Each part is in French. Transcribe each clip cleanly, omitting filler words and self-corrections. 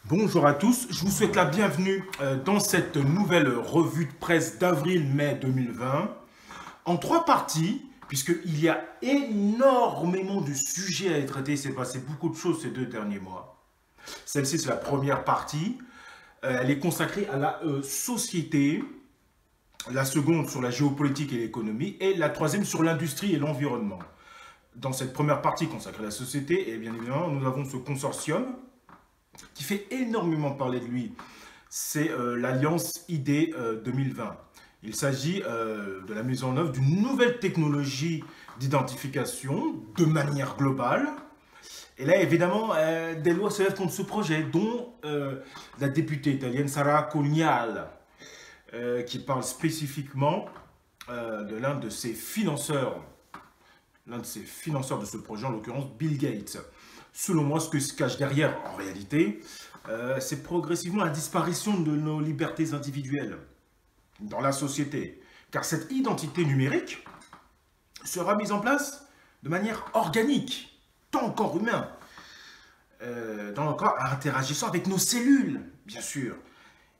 Bonjour à tous, je vous souhaite la bienvenue dans cette nouvelle revue de presse d'avril-mai 2020 en trois parties, puisqu'il y a énormément de sujets à traiter, il s'est passé beaucoup de choses ces 2 derniers mois. Celle-ci, c'est la première partie, elle est consacrée à la société, la seconde sur la géopolitique et l'économie, et la troisième sur l'industrie et l'environnement. Dans cette première partie consacrée à la société, et bien évidemment, nous avons ce consortium qui fait énormément parler de lui, c'est l'Alliance ID 2020. Il s'agit de la mise en œuvre d'une nouvelle technologie d'identification de manière globale. Et là, évidemment, des lois se lèvent contre ce projet, dont la députée italienne Sara Cognal, qui parle spécifiquement de l'un de ses financeurs de ce projet, en l'occurrence Bill Gates. Selon moi, ce que se cache derrière, en réalité, c'est progressivement la disparition de nos libertés individuelles dans la société. Car cette identité numérique sera mise en place de manière organique, dans le corps humain, dans le corps interagissant avec nos cellules, bien sûr.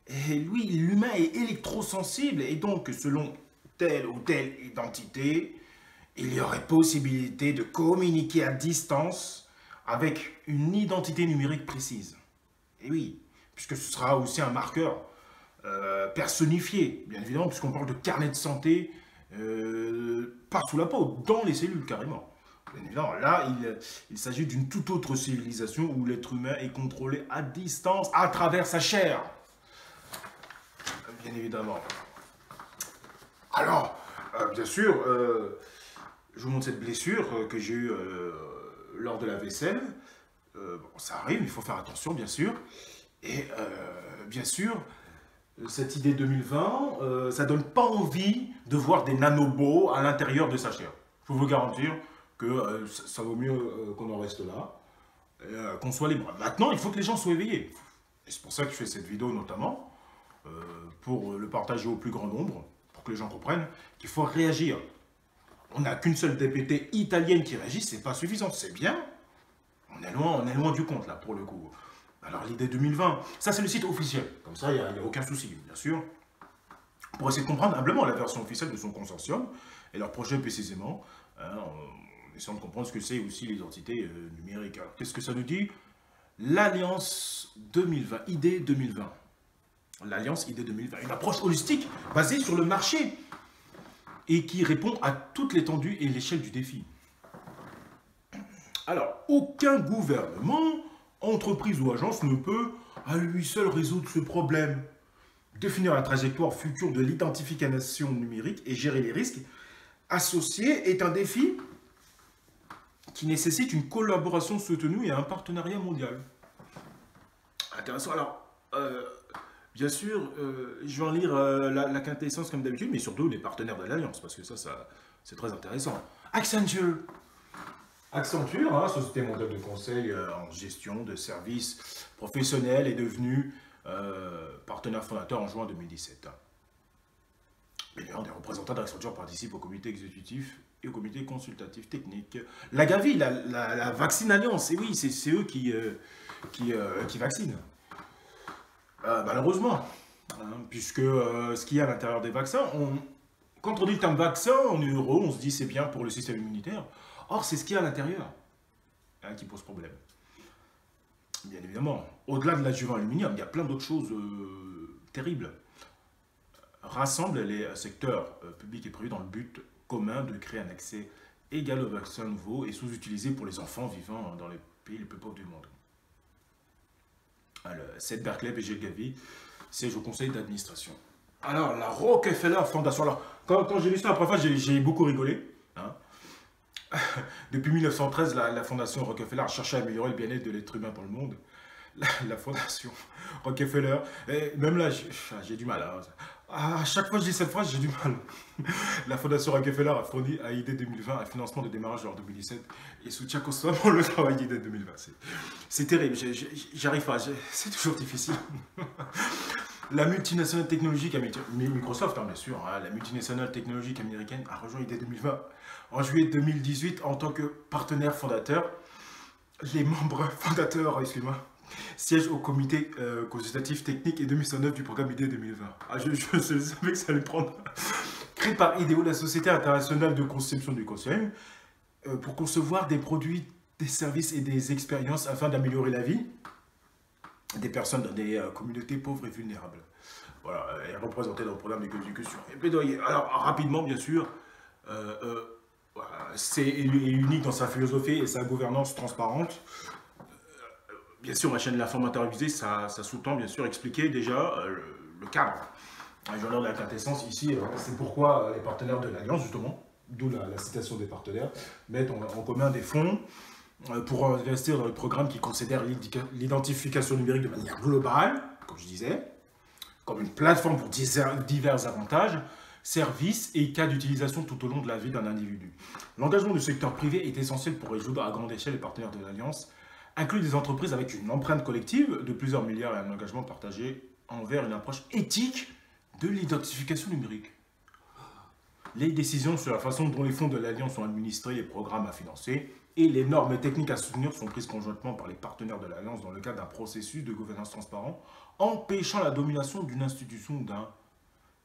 Et lui, l'humain est électrosensible, et donc, selon telle ou telle identité, il y aurait possibilité de communiquer à distance avec une identité numérique précise. Et oui, puisque ce sera aussi un marqueur personnifié, bien évidemment, puisqu'on parle de carnet de santé par sous la peau, dans les cellules carrément. Bien évidemment, là, il s'agit d'une toute autre civilisation où l'être humain est contrôlé à distance à travers sa chair. Bien évidemment. Alors, bien sûr, je vous montre cette blessure que j'ai eue lors de la vaisselle. Bon, ça arrive, il faut faire attention, bien sûr. Et bien sûr, cette idée 2020, ça donne pas envie de voir des nanobots à l'intérieur de sa chair. Je peux vous garantir que ça vaut mieux qu'on en reste là, qu'on soit libre. Maintenant, il faut que les gens soient éveillés. Et c'est pour ça que je fais cette vidéo notamment, pour le partager au plus grand nombre, pour que les gens comprennent qu'il faut réagir. On n'a qu'une seule députée italienne qui réagit, c'est pas suffisant, c'est bien. On est loin du compte là, pour le coup. Alors l'idée 2020, ça c'est le site officiel, comme ça il n'y a aucun souci, bien sûr. Pour essayer de comprendre humblement la version officielle de son consortium et leur projet précisément, hein, en essayant de comprendre ce que c'est aussi l'identité numérique. Alors qu'est-ce que ça nous dit? L'Alliance 2020, ID 2020. L'Alliance ID 2020, une approche holistique basée sur le marché et qui répond à toute l'étendue et l'échelle du défi. Alors, aucun gouvernement, entreprise ou agence ne peut à lui seul résoudre ce problème. Définir la trajectoire future de l'identification numérique et gérer les risques associés est un défi qui nécessite une collaboration soutenue et un partenariat mondial. Intéressant. Alors, bien sûr, je vais en lire la quintessence comme d'habitude, mais surtout les partenaires de l'Alliance, parce que ça c'est très intéressant. Accenture. Accenture, hein, société mondiale de conseil en gestion de services professionnels, est devenu partenaire fondateur en juin 2017. Bien, des représentants d'Accenture participent au comité exécutif et au comité consultatif technique. La Gavi, la Vaccine Alliance, et oui, c'est eux qui vaccinent. Malheureusement, hein, puisque ce qu'il y a à l'intérieur des vaccins, quand on dit le terme vaccin, en euros, on se dit c'est bien pour le système immunitaire. Or, c'est ce qu'il y a à l'intérieur qui pose problème. Bien évidemment, au-delà de l'adjuvant aluminium, il y a plein d'autres choses terribles. Rassemble les secteurs publics et privés dans le but commun de créer un accès égal aux vaccins nouveaux et sous-utilisés pour les enfants vivant dans les pays les plus pauvres du monde. Alors, c'est Berkeley, PG Gavi, siège au conseil d'administration. Alors, la Rockefeller Foundation. Alors, quand j'ai lu ça la première fois, j'ai beaucoup rigolé. Hein. Depuis 1913, la fondation Rockefeller a cherché à améliorer le bien-être de l'être humain dans le monde. La fondation Rockefeller, et même là, j'ai du mal. Hein. À chaque fois que je dis cette phrase, j'ai du mal. La fondation Rockefeller a fourni à ID 2020 un financement de démarrage en 2017 et soutient constamment le travail d'ID 2020. C'est terrible, j'arrive pas, c'est toujours difficile. La multinationale technologique américaine, Microsoft, hein, bien sûr, hein, la multinationale technologique américaine a rejoint ID 2020 en juillet 2018 en tant que partenaire fondateur. Les membres fondateurs, excuse-moi, Siège au comité consultatif technique et de mise en œuvre du programme IDE 2020. Ah, je savais que ça allait prendre. Créé par IDEO, la Société internationale de conception du conseil, pour concevoir des produits, des services et des expériences afin d'améliorer la vie des personnes dans des communautés pauvres et vulnérables. Voilà, et représentée dans le programme d'éducation et plaidoyer. Alors, rapidement, bien sûr, voilà, c'est unique dans sa philosophie et sa gouvernance transparente. Bien sûr, ma chaîne L'Informateur Avisé, ça sous-tend, bien sûr, expliquer déjà le cadre. Un journal de la quintessence, ici, c'est pourquoi les partenaires de l'Alliance, justement, d'où la citation des partenaires, mettent en commun des fonds pour investir dans le programme qui considère l'identification numérique de manière globale, comme je disais, comme une plateforme pour divers avantages, services et cas d'utilisation tout au long de la vie d'un individu. L'engagement du secteur privé est essentiel pour résoudre à grande échelle les partenaires de l'Alliance, inclut des entreprises avec une empreinte collective de plusieurs milliards et un engagement partagé envers une approche éthique de l'identification numérique. Les décisions sur la façon dont les fonds de l'Alliance sont administrés, les programmes à financer et les normes techniques à soutenir sont prises conjointement par les partenaires de l'Alliance dans le cadre d'un processus de gouvernance transparent, empêchant la domination d'une institution ou d'un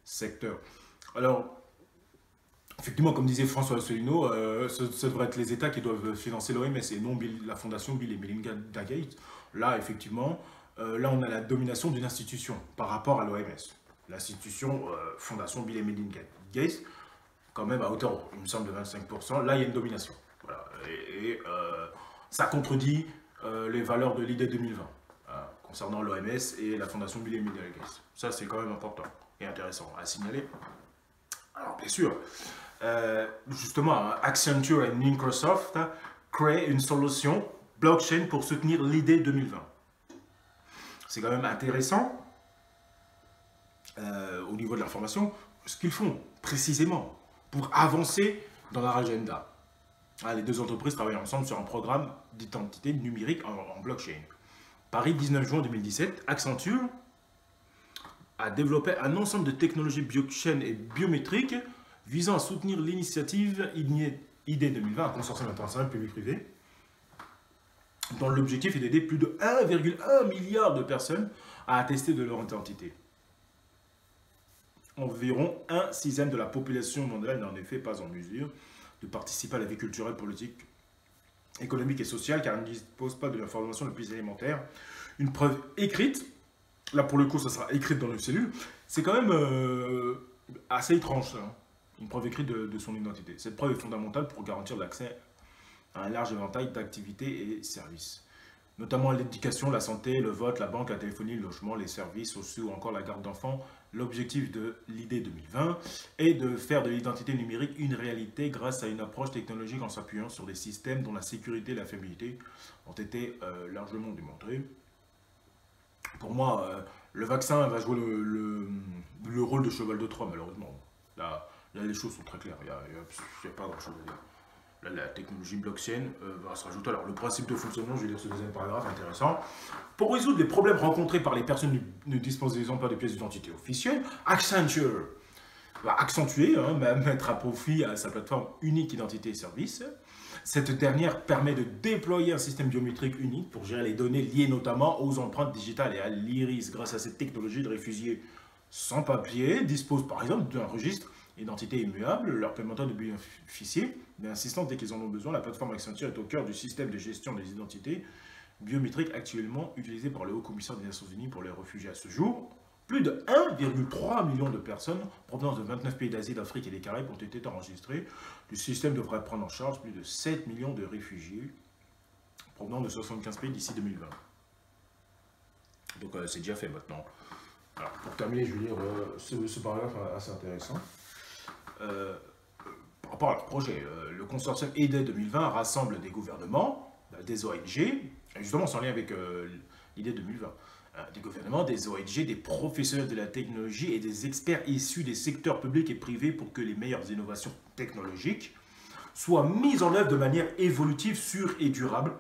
secteur. Alors, effectivement, comme disait François Asselineau, ce devrait être les États qui doivent financer l'OMS et non la fondation Bill et Melinda Gates. Là, effectivement, là on a la domination d'une institution par rapport à l'OMS. L'institution fondation Bill et Melinda Gates, quand même à hauteur, il me semble, de 25%, là il y a une domination. Voilà. Et ça contredit les valeurs de l'IDE 2020 concernant l'OMS et la fondation Bill et Melinda Gates. Ça c'est quand même important et intéressant à signaler. Alors bien sûr, justement, Accenture et Microsoft créent une solution blockchain pour soutenir l'IDE 2020. C'est quand même intéressant au niveau de l'information ce qu'ils font précisément pour avancer dans leur agenda. Les deux entreprises travaillent ensemble sur un programme d'identité numérique en blockchain. Paris, 19 juin 2017, Accenture a développé un ensemble de technologies blockchain et biométriques visant à soutenir l'initiative IDE 2020, un consortium international public-privé, dont l'objectif est d'aider plus de 1,1 milliard de personnes à attester de leur identité. Environ un sixième de la population mondiale n'est en effet pas en mesure de participer à la vie culturelle, politique, économique et sociale car elle ne dispose pas de l'information la plus élémentaire. Une preuve écrite, là pour le coup ça sera écrite dans le cellule, c'est quand même assez étrange ça, hein. Une preuve écrite de son identité. Cette preuve est fondamentale pour garantir l'accès à un large éventail d'activités et services, notamment l'éducation, la santé, le vote, la banque, la téléphonie, le logement, les services sociaux ou encore la garde d'enfants. L'objectif de l'IDE 2020 est de faire de l'identité numérique une réalité grâce à une approche technologique en s'appuyant sur des systèmes dont la sécurité et la fiabilité ont été largement démontrés. Pour moi, le vaccin va jouer le rôle de cheval de Troie, malheureusement. Là, les choses sont très claires, il n'y a pas grand-chose à dire. Là, la technologie blockchain va se rajouter. Alors, le principe de fonctionnement, je vais lire ce deuxième paragraphe intéressant. Pour résoudre les problèmes rencontrés par les personnes ne disposant pas de pièces d'identité officielles, Accenture va accentuer, mettre à profit sa plateforme unique identité et services. Cette dernière permet de déployer un système biométrique unique pour gérer les données liées notamment aux empreintes digitales et à l'iris. Grâce à cette technologie, les réfugiés sans papier disposent par exemple d'un registre identité immuable, leur permettant de bénéficier d'assistance dès qu'ils en ont besoin. La plateforme Accenture est au cœur du système de gestion des identités biométriques actuellement utilisé par le Haut Commissaire des Nations Unies pour les réfugiés à ce jour. Plus de 1,3 million de personnes provenant de 29 pays d'Asie, d'Afrique et des Caraïbes ont été enregistrées. Le système devrait prendre en charge plus de 7 millions de réfugiés provenant de 75 pays d'ici 2020. Donc c'est déjà fait maintenant. Alors, pour terminer, je vais lire ce paragraphe assez intéressant. Par rapport à leur projet, le consortium IDE 2020 rassemble des gouvernements, des ONG, et justement sans lien avec l'IDE 2020, des gouvernements, des ONG, des professionnels de la technologie et des experts issus des secteurs publics et privés pour que les meilleures innovations technologiques soient mises en œuvre de manière évolutive, sûre et durable.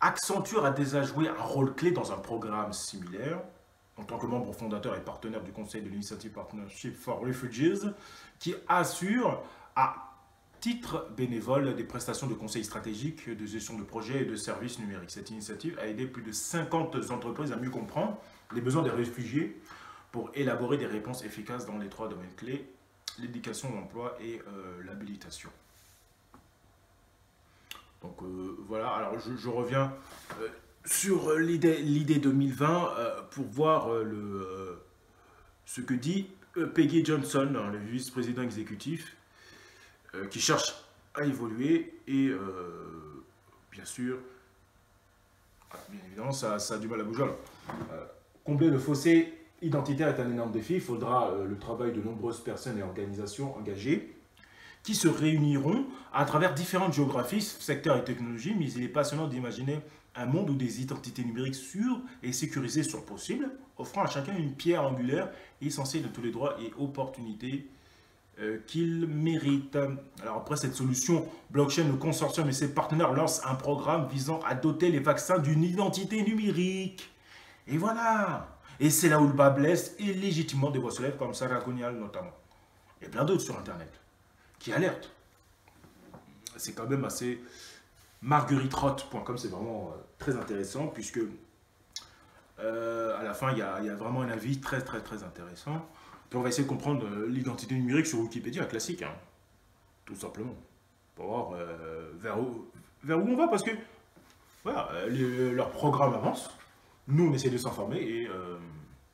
Accenture a déjà joué un rôle clé dans un programme similaire, en tant que membre fondateur et partenaire du Conseil de l'Initiative Partnership for Refugees, qui assure à titre bénévole des prestations de conseil stratégique, de gestion de projets et de services numériques. Cette initiative a aidé plus de 50 entreprises à mieux comprendre les besoins des réfugiés pour élaborer des réponses efficaces dans les 3 domaines clés, l'éducation, l'emploi et l'habilitation. Donc voilà, alors je reviens sur l'idée 2020 pour voir ce que dit Peggy Johnson, le vice-président exécutif, qui cherche à évoluer et bien sûr, bien évidemment, ça a du mal à bouger. Alors, combler le fossé identitaire est un énorme défi. Il faudra le travail de nombreuses personnes et organisations engagées qui se réuniront à travers différentes géographies, secteurs et technologies, mais il est passionnant d'imaginer un monde où des identités numériques sûres et sécurisées sont possibles, offrant à chacun une pierre angulaire essentielle de tous les droits et opportunités qu'il mérite. Alors après cette solution, blockchain, le consortium et ses partenaires lancent un programme visant à doter les vaccins d'une identité numérique. Et voilà. Et c'est là où le bas blesse et légitimement des voix se lèvent comme Sarah Gonial notamment. Et plein d'autres sur Internet qui alertent. C'est quand même assez... margueritroth.com, c'est vraiment très intéressant puisque à la fin, il y a vraiment un avis très intéressant. Puis on va essayer de comprendre l'identité numérique sur Wikipédia, classique, hein, tout simplement, pour voir vers où on va, parce que voilà, leur programme avance, nous on essaie de s'informer, et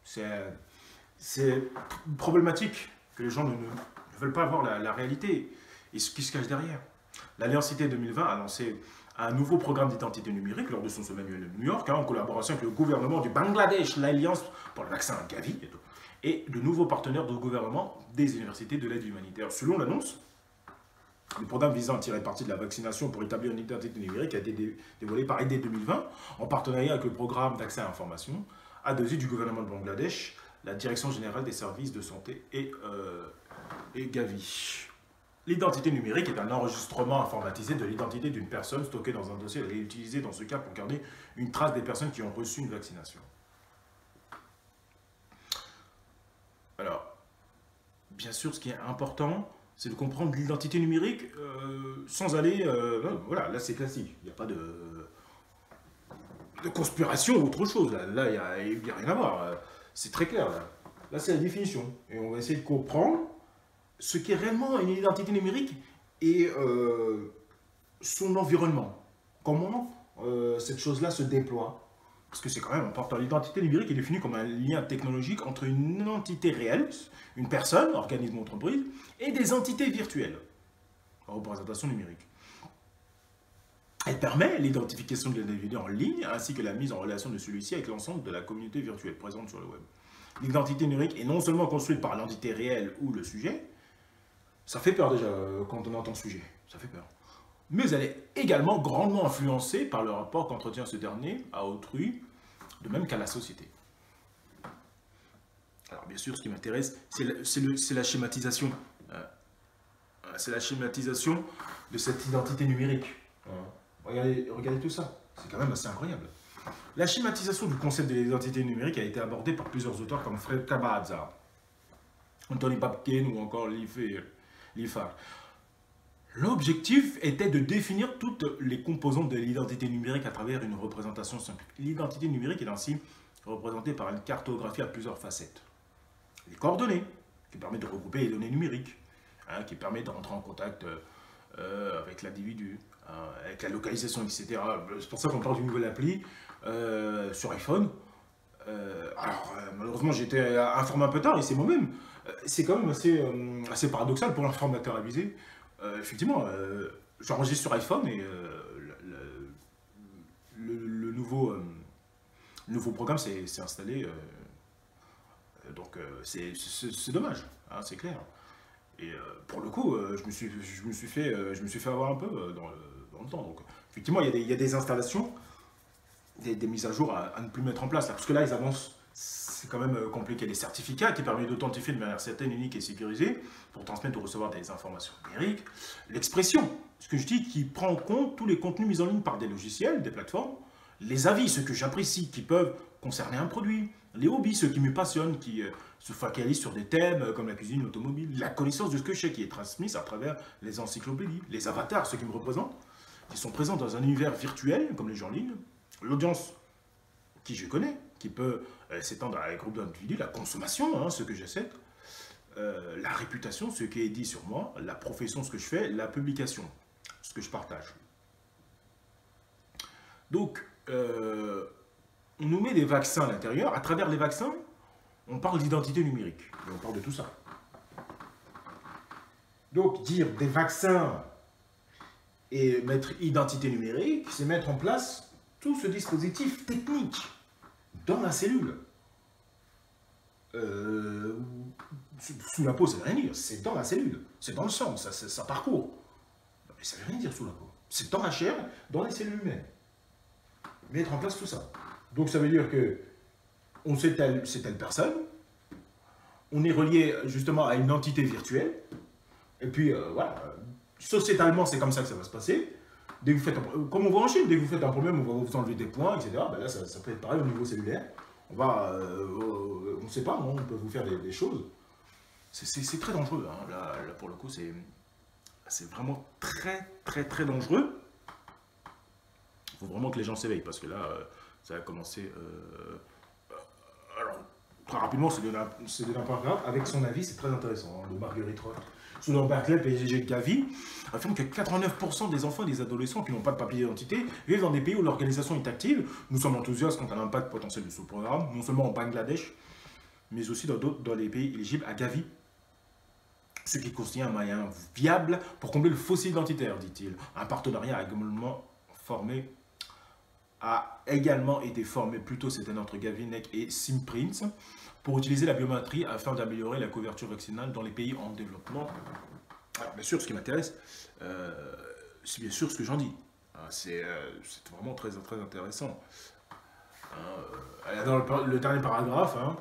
c'est problématique que les gens ne veulent pas voir la réalité et ce qui se cache derrière. L'Alliance Cité 2020 a lancé un nouveau programme d'identité numérique lors de son sommet de New York, hein, en collaboration avec le gouvernement du Bangladesh, l'Alliance pour le vaccin Gavi et de nouveaux partenaires de gouvernement des universités de l'aide humanitaire. Selon l'annonce, le programme visant à tirer parti de la vaccination pour établir une identité numérique a été dévoilé par AID 2020 en partenariat avec le programme d'accès à l'information, A2I du gouvernement de Bangladesh, la Direction générale des services de santé et Gavi. L'identité numérique est un enregistrement informatisé de l'identité d'une personne stockée dans un dossier et utilisé dans ce cas pour garder une trace des personnes qui ont reçu une vaccination. Alors, bien sûr, ce qui est important, c'est de comprendre l'identité numérique sans aller... voilà, là c'est classique, il n'y a pas de conspiration ou autre chose. Là, il n'y a rien à voir. C'est très clair. Là c'est la définition. Et on va essayer de comprendre ce qu'est réellement une identité numérique et son environnement. Comment cette chose-là se déploie. Parce que c'est quand même important. L'identité numérique est définie comme un lien technologique entre une entité réelle, une personne, organisme ou entreprise, et des entités virtuelles, en représentation numérique. Elle permet l'identification de l'individu en ligne, ainsi que la mise en relation de celui-ci avec l'ensemble de la communauté virtuelle présente sur le web. L'identité numérique est non seulement construite par l'entité réelle ou le sujet, ça fait peur déjà quand on entend sujet, ça fait peur. Mais elle est également grandement influencée par le rapport qu'entretient ce dernier à autrui, de même qu'à la société. Alors bien sûr, ce qui m'intéresse, c'est la schématisation. C'est la schématisation de cette identité numérique. Regardez tout ça, c'est quand même assez incroyable. La schématisation du concept de l'identité numérique a été abordée par plusieurs auteurs comme Fred Kabaza, Anthony Papkin ou encore Liefar. L'objectif était de définir toutes les composantes de l'identité numérique à travers une représentation simple. L'identité numérique est ainsi représentée par une cartographie à plusieurs facettes. Les coordonnées, qui permettent de regrouper les données numériques, qui permettent de rentrer en contact avec l'individu, avec la localisation, etc. C'est pour ça qu'on parle d'une nouvelle appli sur iPhone. Malheureusement, j'ai été informé un peu tard, et c'est moi-même. C'est quand même assez paradoxal pour l'informateur avisé. Effectivement, j'enregistre sur iPhone et le nouveau programme s'est installé. Donc c'est dommage, hein, c'est clair. Et pour le coup, je me suis fait avoir un peu dans le temps. Donc effectivement, il y a des installations, des mises à jour à ne plus mettre en place. Là, parce que là, ils avancent. C'est quand même compliqué. Les certificats qui permettent d'authentifier de manière certaine, unique et sécurisée pour transmettre ou recevoir des informations numériques. L'expression, ce que je dis, qui prend en compte tous les contenus mis en ligne par des logiciels, des plateformes. Les avis, ce que j'apprécie, qui peuvent concerner un produit. Les hobbies, ceux qui me passionnent, qui se focalisent sur des thèmes comme la cuisine, l'automobile, la connaissance de ce que je sais qui est transmise à travers les encyclopédies, les avatars, ceux qui me représentent, qui sont présents dans un univers virtuel, comme les gens en ligne, l'audience qui je connais, qui peut s'étendre à un groupe d'individus, la consommation, hein, ce que j'essaie, la réputation, ce qui est dit sur moi, la profession, ce que je fais, la publication, ce que je partage. Donc, on nous met des vaccins à l'intérieur. À travers les vaccins, on parle d'identité numérique. Et on parle de tout ça. Donc, dire des vaccins et mettre identité numérique, c'est mettre en place tout ce dispositif technique dans la cellule. Sous la peau, ça ne veut rien dire. C'est dans la cellule. C'est dans le sang. Ça parcourt. Mais ça ne veut rien dire sous la peau. C'est dans la chair, dans les cellules humaines. Mettre en place tout ça. Donc ça veut dire que on sait c'est telle personne, on est relié justement à une entité virtuelle, et puis voilà, sociétalement c'est comme ça que ça va se passer. Dès que vous faites comme on voit en Chine, dès que vous faites un problème, on va vous enlever des points, etc. Ben là ça peut être pareil au niveau cellulaire. On ne sait pas, on peut vous faire des choses. C'est très dangereux, hein. Là pour le coup c'est vraiment très dangereux. Il faut vraiment que les gens s'éveillent, parce que là, ça va commencer... alors, très rapidement, c'est de n'importe grave. Avec son avis, c'est très intéressant, hein, de Marguerite Roth. Selon Berkeley, PDG de Gavi, affirme que 89% des enfants et des adolescents qui n'ont pas de papier d'identité vivent dans des pays où l'organisation est active. Nous sommes enthousiastes quant à l'impact potentiel de ce programme, non seulement au Bangladesh, mais aussi dans les pays éligibles à Gavi. Ce qui constitue un moyen viable pour combler le fossé identitaire, dit-il. Un partenariat a également été formé, plutôt c'était entre Gavinek et Simprints, pour utiliser la biométrie afin d'améliorer la couverture vaccinale dans les pays en développement. Alors, bien sûr, ce qui m'intéresse, c'est bien sûr ce que j'en dis. C'est vraiment très intéressant. Dans le dernier paragraphe, hein,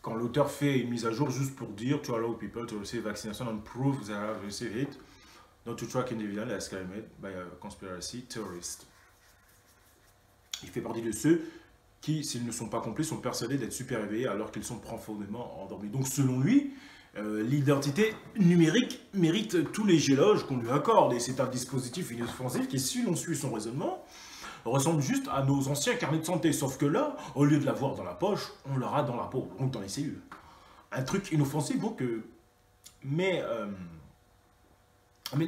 quand l'auteur fait une mise à jour juste pour dire to allow people to receive vaccination and prove they have received it, not to track individuals as claimed by a conspiracy theorist. Il fait partie de ceux qui, s'ils ne sont pas complets, sont persuadés d'être super éveillés alors qu'ils sont profondément endormis. Donc selon lui, l'identité numérique mérite tous les éloges qu'on lui accorde. Et c'est un dispositif inoffensif qui, si l'on suit son raisonnement, ressemble juste à nos anciens carnets de santé. Sauf que là, au lieu de l'avoir dans la poche, on l'aura dans la peau, donc dans les cellules. Un truc inoffensif, donc... mais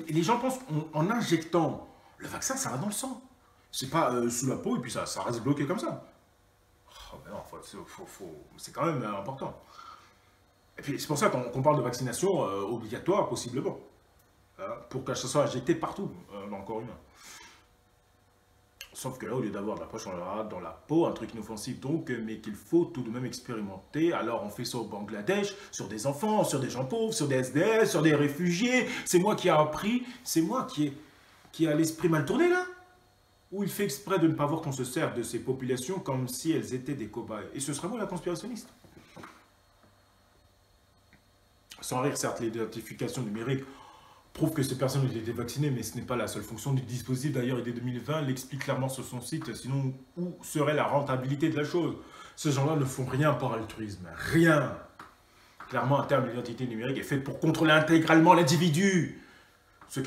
les gens pensent qu'en injectant le vaccin, ça va dans le sang. C'est pas sous la peau et puis ça reste bloqué comme ça. Oh, mais non, c'est quand même important. Et puis c'est pour ça qu'on parle de vaccination obligatoire, possiblement. Pour que ça soit injecté partout dans le corps humain. Sauf que là, au lieu d'avoir de la poche, on aura dans la peau, un truc inoffensif donc, mais qu'il faut tout de même expérimenter. Alors on fait ça au Bangladesh, sur des enfants, sur des gens pauvres, sur des SDF, sur des réfugiés. C'est moi qui ai appris, c'est moi qui a l'esprit mal tourné là. Où il fait exprès de ne pas voir qu'on se sert de ces populations comme si elles étaient des cobayes. Et ce serait moi la conspirationniste. Sans rire, certes, l'identification numérique prouve que ces personnes ont été vaccinées, mais ce n'est pas la seule fonction du dispositif. D'ailleurs, dès 2020, l'explique clairement sur son site. Sinon, où serait la rentabilité de la chose? Ces gens-là ne font rien par altruisme. Rien. Clairement, à terme, l'identité numérique est faite pour contrôler intégralement l'individu. Ce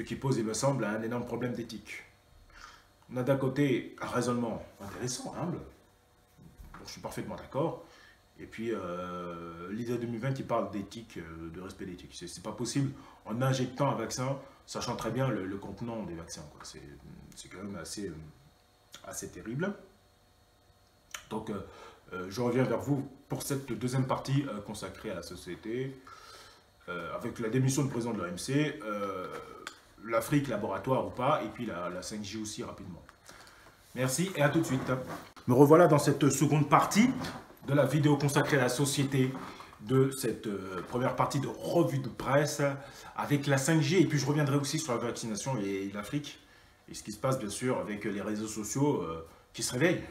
qui pose, il me semble, un énorme problème d'éthique. On a d'un côté un raisonnement intéressant, humble, dont je suis parfaitement d'accord, et puis l'idée 2020 qui parle d'éthique, de respect d'éthique. C'est pas possible en injectant un vaccin, sachant très bien le contenant des vaccins. C'est quand même assez terrible. Donc, je reviens vers vous pour cette deuxième partie consacrée à la société, avec la démission du président de l'OMC, l'Afrique, laboratoire ou pas, et puis la 5G aussi rapidement. Merci et à tout de suite. Me revoilà dans cette seconde partie de la vidéo consacrée à la société, de cette première partie de revue de presse avec la 5G, et puis je reviendrai aussi sur la vaccination et l'Afrique, et ce qui se passe bien sûr avec les réseaux sociaux qui se réveillent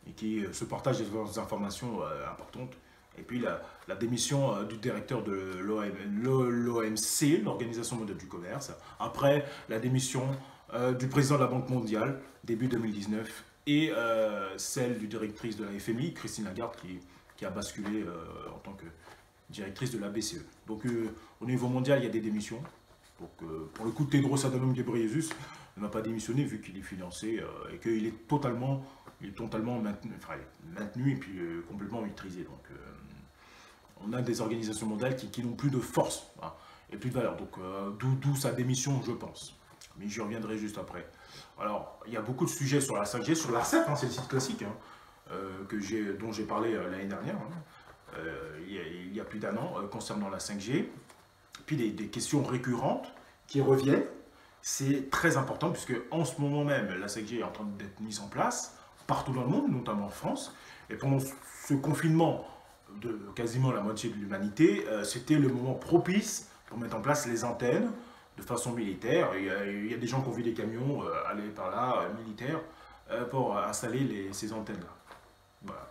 et qui se partagent des informations importantes. Et puis la démission du directeur de l'OMC, l'Organisation mondiale du commerce. Après la démission du président de la Banque mondiale, début 2019. et celle du directrice de la FMI, Christine Lagarde, qui a basculé en tant que directrice de la BCE. Donc au niveau mondial, il y a des démissions. Donc pour le coup, Tedros Adhanom Ghebreyesus n'a pas démissionné vu qu'il est financé et qu'il est totalement maintenu, enfin, maintenu et puis complètement maîtrisé. Donc on a des organisations mondiales qui n'ont plus de force, hein, et plus de valeur. Donc d'où sa démission, je pense. Mais j'y reviendrai juste après. Alors, il y a beaucoup de sujets sur la 5G, sur l'ARCEP, hein, c'est le site classique, hein, dont j'ai parlé l'année dernière, hein, il y a plus d'un an, concernant la 5G. Puis des questions récurrentes qui reviennent. C'est très important puisque en ce moment même, la 5G est en train d'être mise en place partout dans le monde, notamment en France. Et pendant ce confinement de quasiment la moitié de l'humanité, c'était le moment propice pour mettre en place les antennes de façon militaire. Il y a des gens qui ont vu des camions aller par là, militaires, pour installer ces antennes-là. Voilà.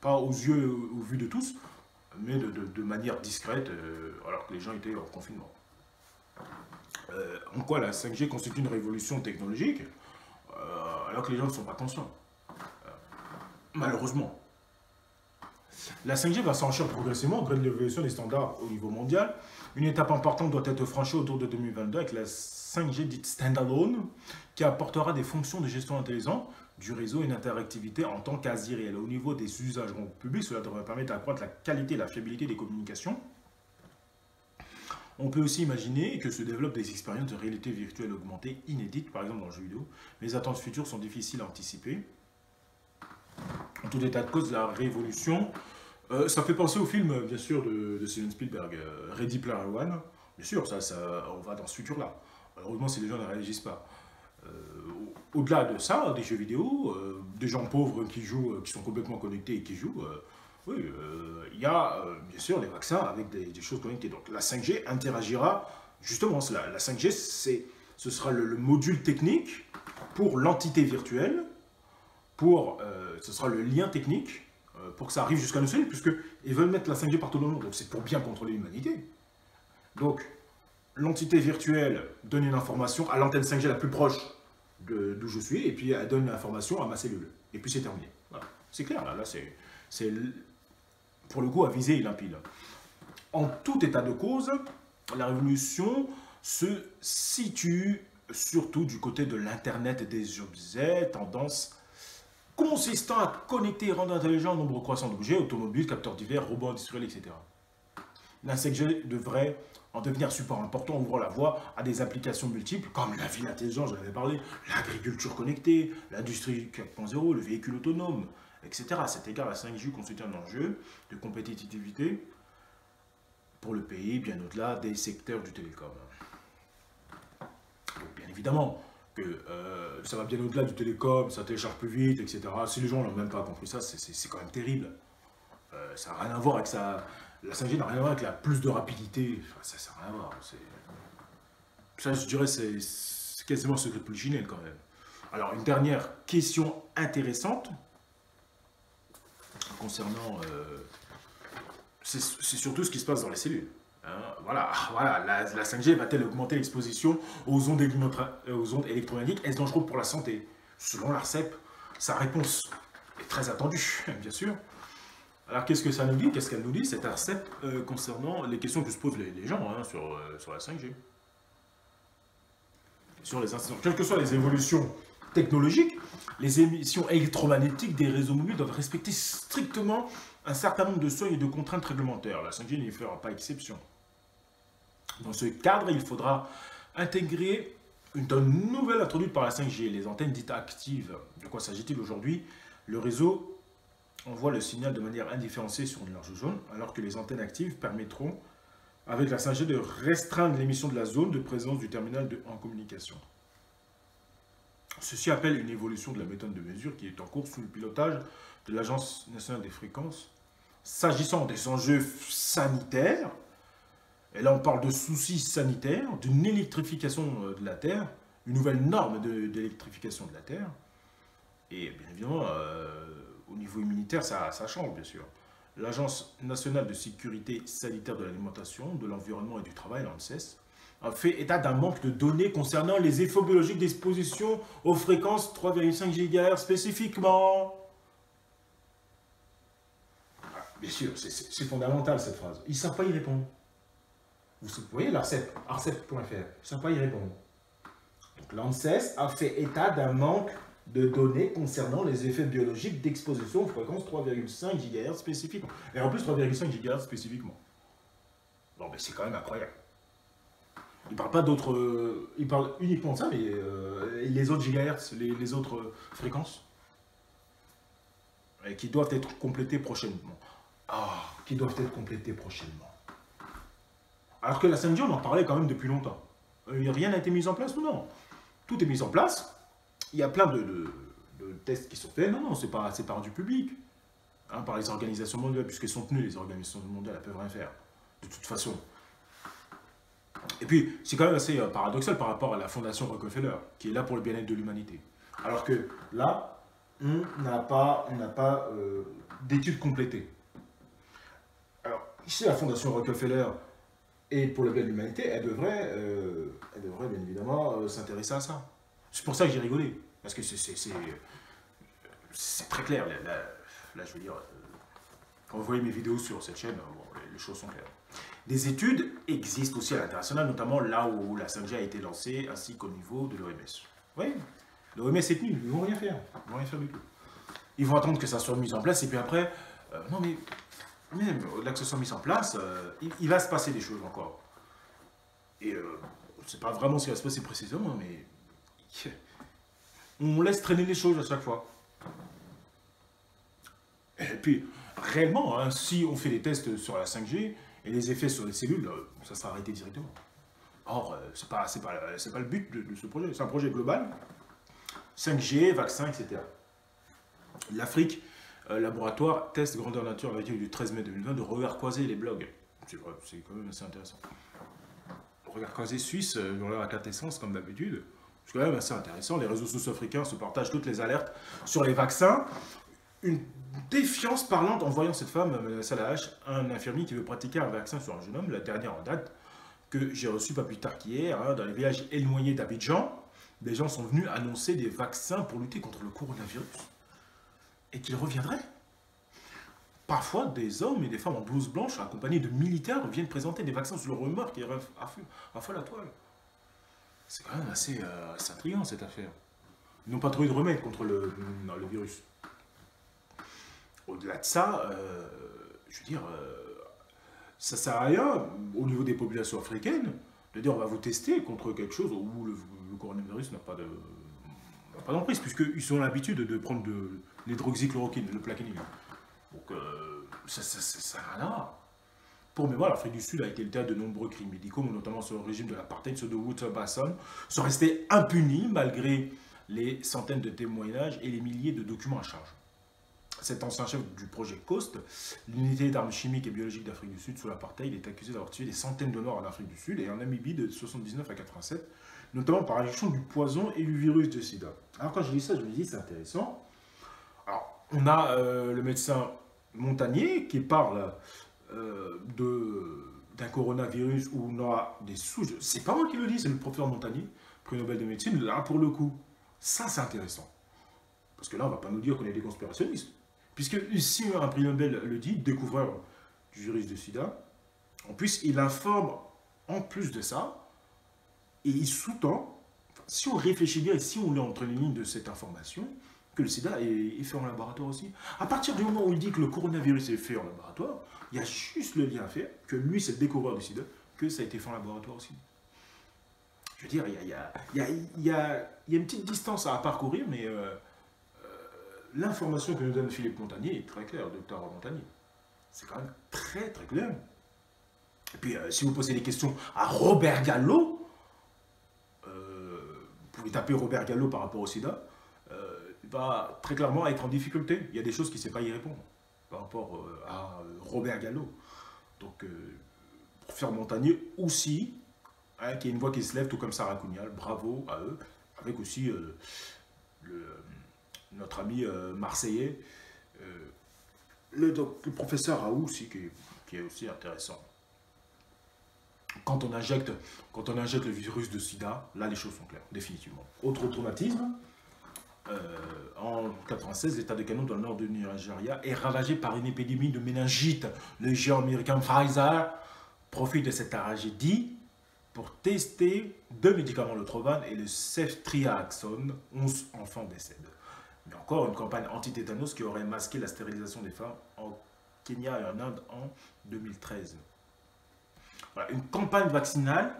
Pas aux yeux, aux vues de tous, mais de manière discrète, alors que les gens étaient en confinement. En quoi la 5G constitue une révolution technologique, alors que les gens ne sont pas conscients. Malheureusement. La 5G va s'enrichir progressivement gré de l'évolution des standards au niveau mondial. Une étape importante doit être franchie autour de 2022 avec la 5G dite standalone, qui apportera des fonctions de gestion intelligente du réseau et une interactivité en temps quasi réel. Au niveau des usages publics, cela devrait permettre d'accroître la qualité et la fiabilité des communications. On peut aussi imaginer que se développent des expériences de réalité virtuelle augmentée inédites, par exemple dans le jeu vidéo. Les attentes futures sont difficiles à anticiper. En tout état de cause, la révolution, ça fait penser au film, bien sûr, de Steven Spielberg, Ready Player One. Bien sûr, on va dans ce futur-là. Malheureusement, si les gens ne réagissent pas. Au-delà de ça, des jeux vidéo, des gens pauvres qui jouent, qui sont complètement connectés et qui jouent, oui, il y a bien sûr des vaccins avec des choses connectées. Donc la 5G interagira, justement, la 5G, ce sera le module technique pour l'entité virtuelle, ce sera le lien technique pour que ça arrive jusqu'à nos cellules, puisqu'ils veulent mettre la 5G partout dans le monde, donc c'est pour bien contrôler l'humanité. Donc, l'entité virtuelle donne une information à l'antenne 5G la plus proche d'où je suis, et puis elle donne l'information à ma cellule. Et puis c'est terminé. Voilà. C'est clair, là c'est pour le coup avisé et limpide. En tout état de cause, la révolution se situe surtout du côté de l'Internet des objets, tendance consistant à connecter et rendre intelligent un nombre croissant d'objets, automobiles, capteurs divers, robots industriels, etc. La 5G devrait en devenir support important, ouvrant la voie à des applications multiples, comme la ville intelligente, j'en avais parlé, l'agriculture connectée, l'industrie 4.0, le véhicule autonome, etc. À cet égard, la 5G constitue un enjeu de compétitivité pour le pays, bien au-delà des secteurs du télécom. Donc, bien évidemment que ça va bien au-delà du télécom, ça télécharge plus vite, etc. Si les gens n'ont même pas compris ça, c'est quand même terrible. Ça n'a rien à voir avec ça. La 5G n'a rien à voir avec la plus de rapidité. Enfin, ça n'a rien à voir. Ça, je dirais, c'est quasiment un secret de polichinelle quand même. Alors, une dernière question intéressante concernant... c'est surtout ce qui se passe dans les cellules. Hein, voilà, la 5G va-t-elle augmenter l'exposition aux ondes électromagnétiques? Est-ce dangereux pour la santé? Selon l'ARCEP, sa réponse est très attendue, bien sûr. Alors, qu'est-ce que ça nous dit? Qu'est-ce qu'elle nous dit, cette ARCEP, concernant les questions que se posent les gens hein, sur la 5G? Sur les incidents. Quelles que soient les évolutions technologiques, les émissions électromagnétiques des réseaux mobiles doivent respecter strictement un certain nombre de seuils et de contraintes réglementaires. La 5G n'y fera pas exception. Dans ce cadre, il faudra intégrer une donne nouvelle introduite par la 5G, les antennes dites actives. De quoi s'agit-il aujourd'hui? Le réseau envoie le signal de manière indifférenciée sur une large zone, alors que les antennes actives permettront, avec la 5G, de restreindre l'émission de la zone de présence du terminal en communication. Ceci appelle une évolution de la méthode de mesure qui est en cours sous le pilotage de l'Agence nationale des fréquences. S'agissant des enjeux sanitaires, et là on parle de soucis sanitaires, d'une électrification de la Terre, une nouvelle norme d'électrification de la Terre, et bien évidemment, au niveau immunitaire, ça change bien sûr. L'Agence nationale de sécurité sanitaire de l'alimentation, de l'environnement et du travail, l'ANSES, fait état d'un manque de données concernant les effets biologiques d'exposition aux fréquences 3,5 GHz spécifiquement. Ah, bien sûr, c'est fondamental cette phrase. Ils ne savent pas y répondre. Vous voyez l'ARCEP, arcep.fr, ils ne savent pas y répondre. Donc l'ANSES a fait état d'un manque de données concernant les effets biologiques d'exposition aux fréquences 3,5 GHz spécifiquement. Et en plus 3,5 GHz spécifiquement. Bon, mais c'est quand même incroyable. Il ne parle pas d'autres... il parle uniquement de ça, mais les autres gigahertz, les autres fréquences, qui doivent être complétées prochainement. Ah, qui doivent être complétées prochainement. Alors que la 5G, on en parlait quand même depuis longtemps. Rien n'a été mis en place, non. Tout est mis en place. Il y a plein de tests qui sont faits. Non, c'est par du public. Hein, par les organisations mondiales, puisqu'elles sont tenues, les organisations mondiales, elles ne peuvent rien faire. De toute façon. Et puis, c'est quand même assez paradoxal par rapport à la Fondation Rockefeller, qui est là pour le bien-être de l'humanité. Alors que là, on n'a pas d'études complétées. Alors, ici, la Fondation Rockefeller est pour le bien de l'humanité, elle devrait bien évidemment s'intéresser à ça. C'est pour ça que j'ai rigolé. Parce que c'est très clair. Là, je veux dire, quand vous voyez mes vidéos sur cette chaîne, bon, les choses sont claires. Des études existent aussi à l'international, notamment là où la 5G a été lancée, ainsi qu'au niveau de l'OMS. Oui, l'OMS est nul, ils ne vont rien faire. Ils ne vont rien faire du tout. Ils vont attendre que ça soit mis en place, et puis après, non mais, même au-delà que ce soit mis en place, il va se passer des choses encore. Et je ne sais pas vraiment ce qui va se passer précisément, mais on laisse traîner les choses à chaque fois. Et puis, réellement, hein, si on fait des tests sur la 5G, et les effets sur les cellules, ça sera arrêté directement. Or, c'est pas le but de ce projet. C'est un projet global. 5G, vaccin, etc. L'Afrique, laboratoire, test grandeur nature avec du 13 mai 2020 de regard croisé les blogs. C'est quand même assez intéressant. Regard croisé suisse, dans leur quintessence comme d'habitude. C'est quand même assez intéressant. Les réseaux sociaux africains se partagent toutes les alertes sur les vaccins. Une défiance parlante en voyant cette femme menacer à la hache un infirmier qui veut pratiquer un vaccin sur un jeune homme, la dernière en date, que j'ai reçue pas plus tard qu'hier, hein, dans les villages éloignés d'Abidjan. Des gens sont venus annoncer des vaccins pour lutter contre le coronavirus. Et qu'ils reviendraient. Parfois, des hommes et des femmes en blouse blanche, accompagnés de militaires, viennent présenter des vaccins sur le rumeur qui affole la toile. C'est quand même assez intriguant cette affaire. Ils n'ont pas trouvé de remède contre le virus. Au-delà de ça, je veux dire, ça ne sert à rien, au niveau des populations africaines, de dire on va vous tester contre quelque chose où le coronavirus n'a pas d'emprise, puisqu'ils ont l'habitude de prendre de l'hydroxychloroquine, le plaquenil. Donc, ça sert à rien. Pour mémoire, l'Afrique du Sud a été le théâtre de nombreux crimes médicaux, notamment sur le régime de l'apartheid, ceux de Wouter-Basson, sont restés impunis malgré les centaines de témoignages et les milliers de documents à charge. Cet ancien chef du projet COAST, l'unité d'armes chimiques et biologiques d'Afrique du Sud sous l'apartheid, est accusé d'avoir tué des centaines de Noirs en Afrique du Sud et en Namibie de 79 à 87, notamment par l'injection du poison et du virus de sida. Alors quand je lis ça, je me dis c'est intéressant. Alors, on a le médecin Montagnier qui parle d'un coronavirus où on a des souches. C'est pas moi qui le dis, c'est le professeur Montagnier, prix Nobel de médecine. Là, pour le coup, ça c'est intéressant. Parce que là, on ne va pas nous dire qu'on est des conspirationnistes. Puisque si un prix Nobel le dit, découvreur du virus de sida, en plus, il informe en plus de ça, et il sous-tend, si on réfléchit bien et si on lit entre les lignes de cette information, que le sida est fait en laboratoire aussi. À partir du moment où il dit que le coronavirus est fait en laboratoire, il y a juste le lien à faire, que lui, c'est le découvreur du sida, que ça a été fait en laboratoire aussi. Je veux dire, il y a une petite distance à parcourir, mais l'information que nous donne Philippe Montagnier est très claire, docteur Montagnier. C'est quand même très très clair. Et puis, si vous posez des questions à Robert Gallo, vous pouvez taper Robert Gallo par rapport au sida, il va très clairement être en difficulté. Il y a des choses qu'il ne sait pas y répondre par rapport à Robert Gallo. Donc, professeur Montagnier aussi, hein, qui a une voix qui se lève tout comme Sarah Counial, bravo à eux, avec aussi notre ami marseillais, le professeur Raoult aussi, qui est aussi intéressant. quand on injecte le virus de sida, là les choses sont claires, définitivement. Autre traumatisme, en 1996, l'État de Kano, dans le nord du Nigeria, est ravagé par une épidémie de méningite. Le géant américain Pfizer profite de cette tragédie pour tester deux médicaments, le Trovan et le ceftriaxone. 11 enfants décèdent. Mais encore une campagne anti-tétanos qui aurait masqué la stérilisation des femmes en Kenya et en Inde en 2013. Voilà, une campagne vaccinale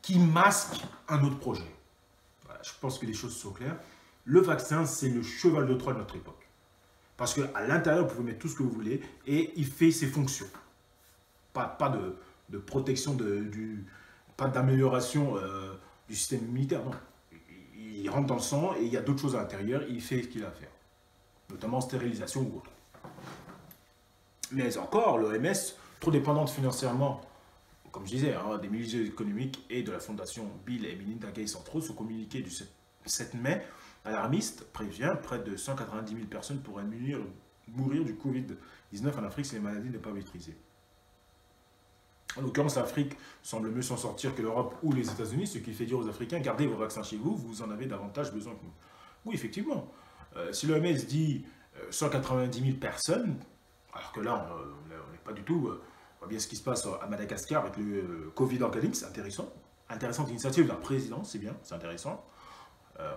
qui masque un autre projet. Voilà, je pense que les choses sont claires. Le vaccin, c'est le cheval de Troie de notre époque. Parce qu'à l'intérieur, vous pouvez mettre tout ce que vous voulez et il fait ses fonctions. Pas de protection, pas d'amélioration du système immunitaire, non. Il rentre dans le sang et il y a d'autres choses à l'intérieur, il fait ce qu'il a à faire. Notamment stérilisation ou autre. Mais encore, l'OMS, trop dépendante financièrement, comme je disais, des milieux économiques et de la fondation Bill et Melinda Gates entre autres, son communiqué du 7 mai, alarmiste, prévient près de 190 000 personnes pourraient mourir du Covid-19 en Afrique si les maladies ne sont pas maîtrisées. En l'occurrence, l'Afrique semble mieux s'en sortir que l'Europe ou les États-Unis, ce qui fait dire aux Africains, gardez vos vaccins chez vous, vous en avez davantage besoin que nous. Oui, effectivement. Si l'OMS dit 190 000 personnes, alors que là, on n'est pas du tout... on voit bien ce qui se passe à Madagascar avec le Covid organique, c'est intéressant. Intéressante initiative de la présidence, c'est bien, c'est intéressant.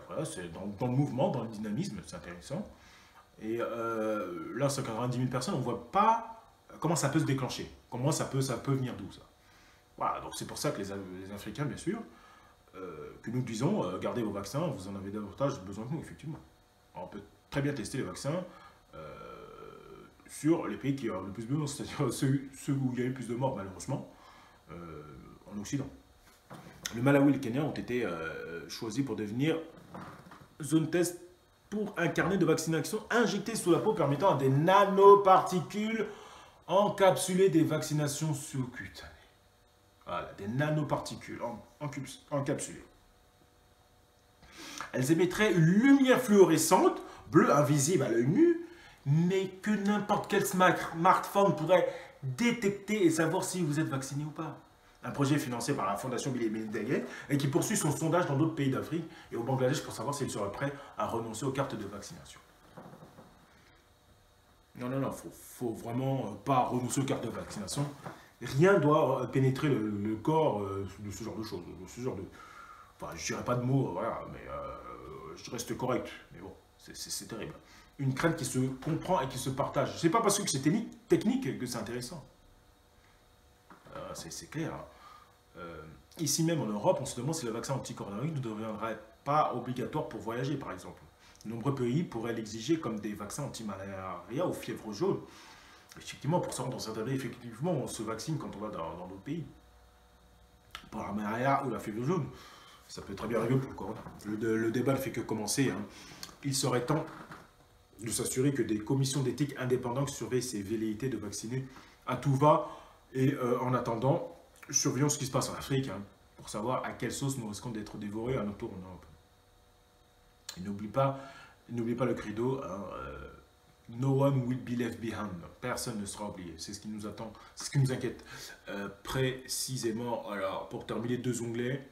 Voilà, c'est dans le mouvement, dans le dynamisme, c'est intéressant. Et là, 190 000 personnes, on ne voit pas comment ça peut se déclencher. Comment ça peut venir d'où, ça. Voilà, donc c'est pour ça que les Africains, bien sûr, que nous disons, gardez vos vaccins, vous en avez davantage besoin que nous, effectivement. Alors, on peut très bien tester les vaccins sur les pays qui ont le plus besoin, c'est-à-dire ceux où il y a eu le plus de morts, malheureusement, en Occident. Le Malawi et le Kenya ont été choisis pour devenir zone test pour un carnet de vaccination injecté sous la peau permettant à des nanoparticules encapsuler des vaccinations sous-cutanées. Voilà, des nanoparticules encapsulées. Elles émettraient une lumière fluorescente, bleue invisible à l'œil nu, mais que n'importe quel smartphone pourrait détecter et savoir si vous êtes vacciné ou pas. Un projet financé par la Fondation Bill et Melinda Gates et qui poursuit son sondage dans d'autres pays d'Afrique et au Bangladesh pour savoir s'ils seraient prêts à renoncer aux cartes de vaccination. Non, faut vraiment pas renoncer aux cartes de vaccination. Rien ne doit pénétrer le corps de ce genre de choses. Enfin, je dirais pas de mots, voilà, mais je reste correct. Mais bon, c'est terrible. Une crainte qui se comprend et qui se partage. C'est pas parce que c'est technique que c'est intéressant. C'est clair. Ici même en Europe, on se demande si le vaccin anti-coronavirus ne deviendrait pas obligatoire pour voyager, par exemple. De nombreux pays pourraient l'exiger comme des vaccins anti-malaria ou fièvre jaune. Effectivement, pour se rendre dans certains pays, effectivement, on se vaccine quand on va dans d'autres pays. Pour la malaria ou la fièvre jaune, ça peut très bien arriver pour le corona. Le débat ne fait que commencer. Hein. Il serait temps de s'assurer que des commissions d'éthique indépendantes surveillent ces velléités de vacciner à tout va. Et en attendant, surveillons ce qui se passe en Afrique, hein, pour savoir à quelle sauce nous risquons d'être dévorés à notre tour en Europe. Et n'oublie pas le credo, hein, no one will be left behind. Personne ne sera oublié. C'est ce qui nous attend, c'est ce qui nous inquiète. Précisément, alors, pour terminer, 2 onglets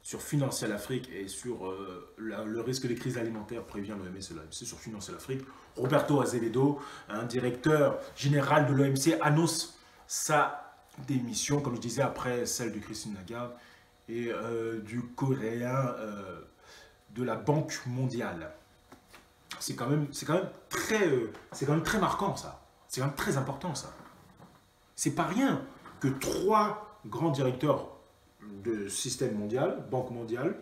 sur Financer l'Afrique et sur le risque des crises alimentaires, prévient l'OMS et l'OMC sur Financer l'Afrique. Roberto Azevedo, un directeur général de l'OMC, annonce sa démission, comme je disais, après celle de Christine Lagarde et du coréen de la Banque mondiale. C'est quand même très marquant, ça. C'est quand même très important, ça. C'est pas rien que 3 grands directeurs de système mondial, Banque mondiale,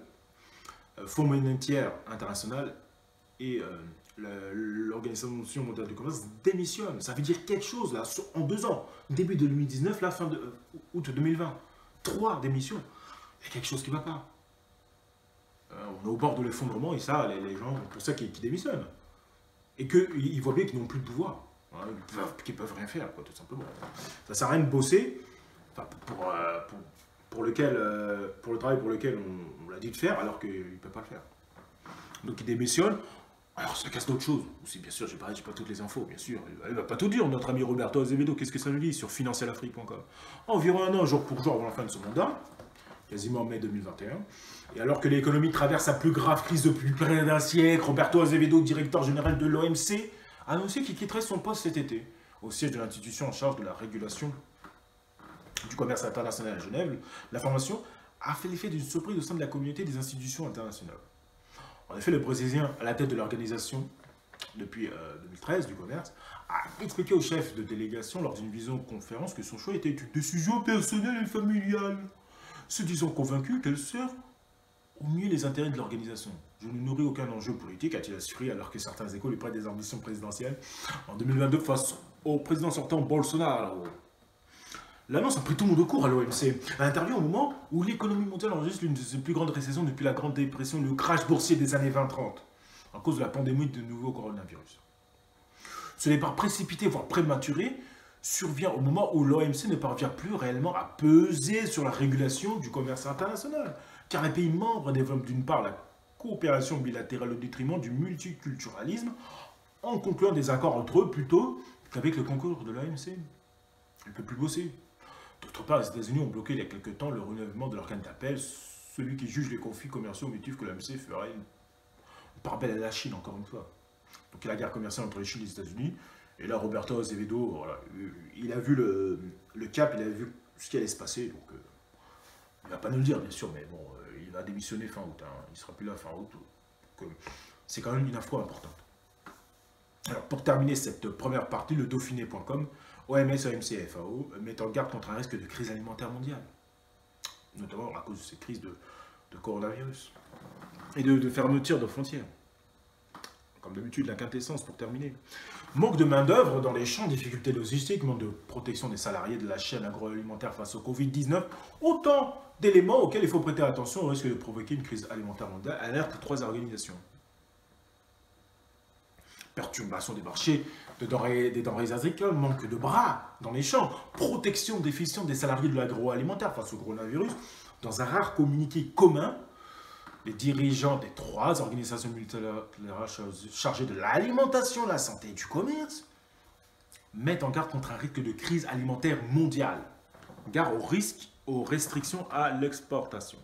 Fonds monétaire international et l'Organisation mondiale du commerce démissionnent. Ça veut dire quelque chose, là, en 2 ans. Début 2019, la fin de août 2020. 3 démissions. Il y a quelque chose qui ne va pas. On est au bord de l'effondrement et ça, les gens, c'est pour ça qu'ils démissionnent. Et qu'ils voient bien qu'ils n'ont plus de pouvoir. Hein, qu'ils ne peuvent rien faire, quoi, tout simplement. Ça ne sert à rien de bosser enfin, pour le travail pour lequel on l'a dit de faire alors qu'ils ne peuvent pas le faire. Donc ils démissionnent. Alors, ça casse d'autres choses. Aussi, bien sûr, j'ai pas toutes les infos, bien sûr. Elle va pas tout dire, notre ami Roberto Azevedo. Qu'est-ce que ça nous dit sur financealafrique.com? Environ un an, jour pour jour, avant la fin de son mandat, quasiment en mai 2021. Et alors que l'économie traverse sa plus grave crise depuis près d'un siècle, Roberto Azevedo, directeur général de l'OMC, a annoncé qu'il quitterait son poste cet été, au siège de l'institution en charge de la régulation du commerce international à Genève. La formation a fait l'effet d'une surprise au sein de la communauté des institutions internationales. En effet, le Brésilien, à la tête de l'organisation depuis 2013 du commerce, a expliqué au chef de délégation lors d'une visioconférence que son choix était une décision personnelle et familiale, se disant convaincu qu'elle sert au mieux les intérêts de l'organisation. Je ne nourris aucun enjeu politique, a-t-il assuré, alors que certains échos lui prêtent des ambitions présidentielles en 2022 face au président sortant Bolsonaro. L'annonce a pris tout le monde au court à l'OMC. Elle intervient au moment où l'économie mondiale enregistre l'une de ses plus grandes récessions depuis la Grande Dépression, le crash boursier des années 20-30, à cause de la pandémie de nouveau coronavirus. Ce départ précipité, voire prématuré, survient au moment où l'OMC ne parvient plus réellement à peser sur la régulation du commerce international, car les pays membres développent d'une part la coopération bilatérale au détriment du multiculturalisme, en concluant des accords entre eux plutôt qu'avec le concours de l'OMC. Elle ne peut plus bosser. D'autre part, les États-Unis ont bloqué il y a quelque temps le renouvellement de l'organe d'appel, celui qui juge les conflits commerciaux au motif que l'OMC ferait une part belle à la Chine, encore une fois. Donc il y a la guerre commerciale entre la Chine et les États-Unis. Et là, Roberto Azevedo, voilà, il a vu le cap, il a vu ce qui allait se passer. Donc il ne va pas nous le dire, bien sûr, mais bon, il va démissionner fin août. Hein, il ne sera plus là fin août. C'est quand même une info importante. Alors, pour terminer cette première partie, le Dauphiné.com, OMS, OMC et FAO mettent en garde contre un risque de crise alimentaire mondiale, notamment à cause de cette crise de coronavirus et de fermeture de frontières. Comme d'habitude, la quintessence pour terminer. Manque de main-d'œuvre dans les champs, difficultés logistiques, manque de protection des salariés de la chaîne agroalimentaire face au Covid-19, autant d'éléments auxquels il faut prêter attention au risque de provoquer une crise alimentaire mondiale, alerte 3 organisations. Perturbation des marchés des denrées agricoles, manque de bras dans les champs, protection déficiente des salariés de l'agroalimentaire face au coronavirus. Dans un rare communiqué commun, les dirigeants des 3 organisations multilatérales chargées de l'alimentation, la santé et du commerce mettent en garde contre un risque de crise alimentaire mondiale, gare aux restrictions à l'exportation.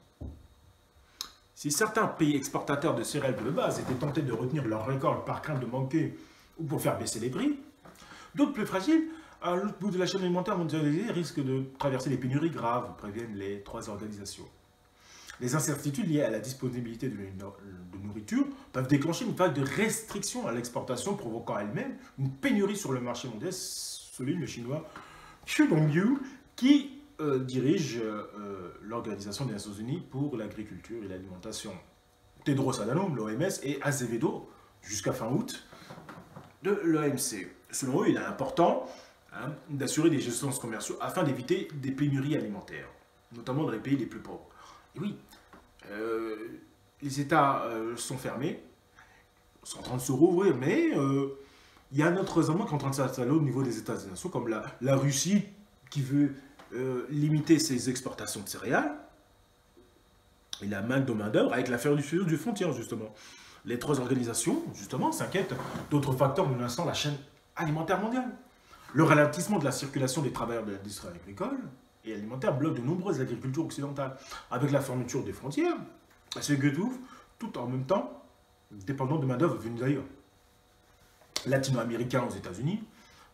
Si certains pays exportateurs de céréales de base étaient tentés de retenir leur récolte par crainte de manquer ou pour faire baisser les prix, d'autres plus fragiles, à l'autre bout de la chaîne alimentaire mondialisée, risquent de traverser des pénuries graves, préviennent les 3 organisations. Les incertitudes liées à la disponibilité de nourriture peuvent déclencher une phase de restriction à l'exportation, provoquant elle-même une pénurie sur le marché mondial, souligne le chinois Xu Dongyu, qui dirige l'Organisation des Nations Unies pour l'agriculture et l'alimentation. Tedros Adhanom, l'OMS, et Azevedo, jusqu'à fin août, de l'OMC. Selon eux, il est important d'assurer des gestions commerciaux afin d'éviter des pénuries alimentaires, notamment dans les pays les plus pauvres. Et oui, les États sont fermés, sont en train de se rouvrir, mais il y a un autre raisonnement qui est en train de s'installer au niveau des États-Nations, comme la Russie qui veut limiter ses exportations de céréales, et la manque de main-d'œuvre avec la fermeture du frontière, justement. Les 3 organisations, justement, s'inquiètent d'autres facteurs menaçant la chaîne alimentaire mondiale. Le ralentissement de la circulation des travailleurs de l'industrie agricole et alimentaire bloque de nombreuses agricultures occidentales, avec la fermeture des frontières, se guettouffe, tout en même temps dépendant de main-d'œuvre venue d'ailleurs. Latino-américains aux États-Unis,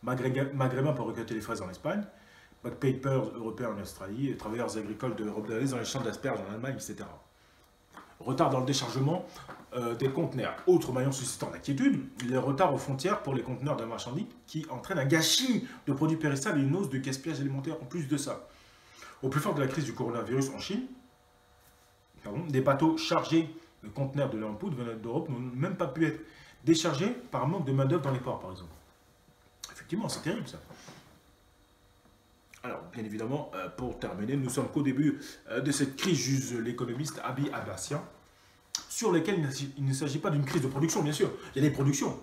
maghrébins pour récolter les fraises en Espagne, backpackers européens en Australie, et travailleurs agricoles d'Europe de l'Est dans les champs d'asperges en Allemagne, etc. Retard dans le déchargement des conteneurs. Autre maillon suscitant l'inquiétude, les retards aux frontières pour les conteneurs de marchandises qui entraînent un gâchis de produits périssables et une hausse de gaspillage alimentaire en plus de ça. Au plus fort de la crise du coronavirus en Chine, des bateaux chargés de conteneurs de lait en poudre venant d'Europe n'ont même pas pu être déchargés par manque de main-d'œuvre dans les ports, par exemple. Effectivement, c'est terrible ça. Alors, bien évidemment, pour terminer, nous sommes qu'au début de cette crise, juge l'économiste Abi Abassian, sur laquelle il ne s'agit pas d'une crise de production, bien sûr, il y a des productions,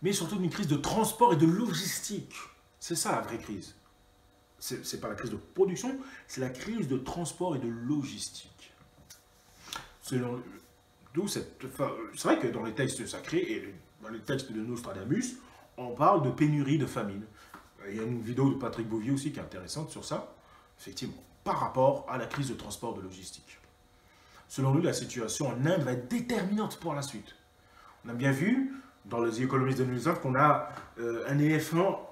mais surtout d'une crise de transport et de logistique. C'est ça la vraie crise. C'est pas la crise de production, c'est la crise de transport et de logistique. Selon D'où cette... Enfin, c'est vrai que dans les textes sacrés et dans les textes de Nostradamus, on parle de pénurie, de famine. Il y a une vidéo de Patrick Bouvier aussi qui est intéressante sur ça, effectivement, par rapport à la crise de transport de logistique. Selon lui, la situation en Inde va être déterminante pour la suite. On a bien vu, dans les économistes de 2005, qu'on a un éléphant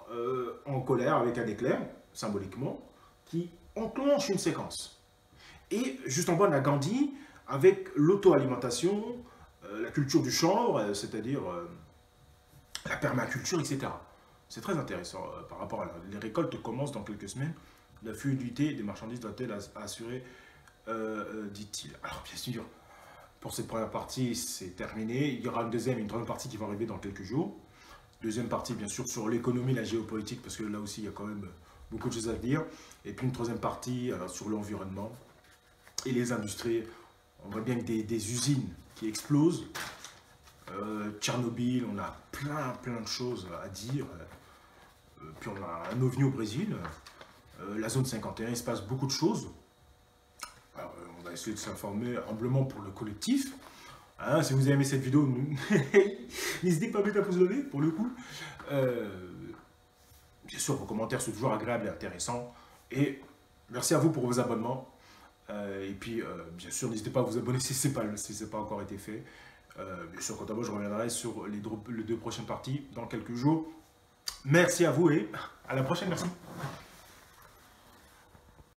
en colère avec un éclair, symboliquement, qui enclenche une séquence. Et juste en bas, on a Gandhi avec l'auto-alimentation, la culture du chanvre, c'est-à-dire la permaculture, etc. C'est très intéressant par rapport à les récoltes commencent dans quelques semaines. La fluidité des marchandises doit-elle assurer, dit-il. Alors bien sûr, pour cette première partie, c'est terminé. Il y aura une troisième partie qui va arriver dans quelques jours. Deuxième partie, bien sûr, sur l'économie, la géopolitique, parce que là aussi, il y a quand même beaucoup de choses à dire. Et puis une troisième partie sur l'environnement et les industries. On voit bien que des usines qui explosent. Tchernobyl, on a plein de choses à dire. Puis on a un OVNI au Brésil. La zone 51, il se passe beaucoup de choses. Alors, on va essayer de s'informer humblement pour le collectif. Hein, si vous avez aimé cette vidéo, n'hésitez pas à mettre un pouce levé pour le coup. Bien sûr, vos commentaires sont toujours agréables et intéressants. Et merci à vous pour vos abonnements. Et puis, bien sûr, n'hésitez pas à vous abonner si ce n'est pas encore été fait. Bien sûr, quant à moi, je reviendrai sur les deux prochaines parties dans quelques jours. Merci à vous et à la prochaine. Merci.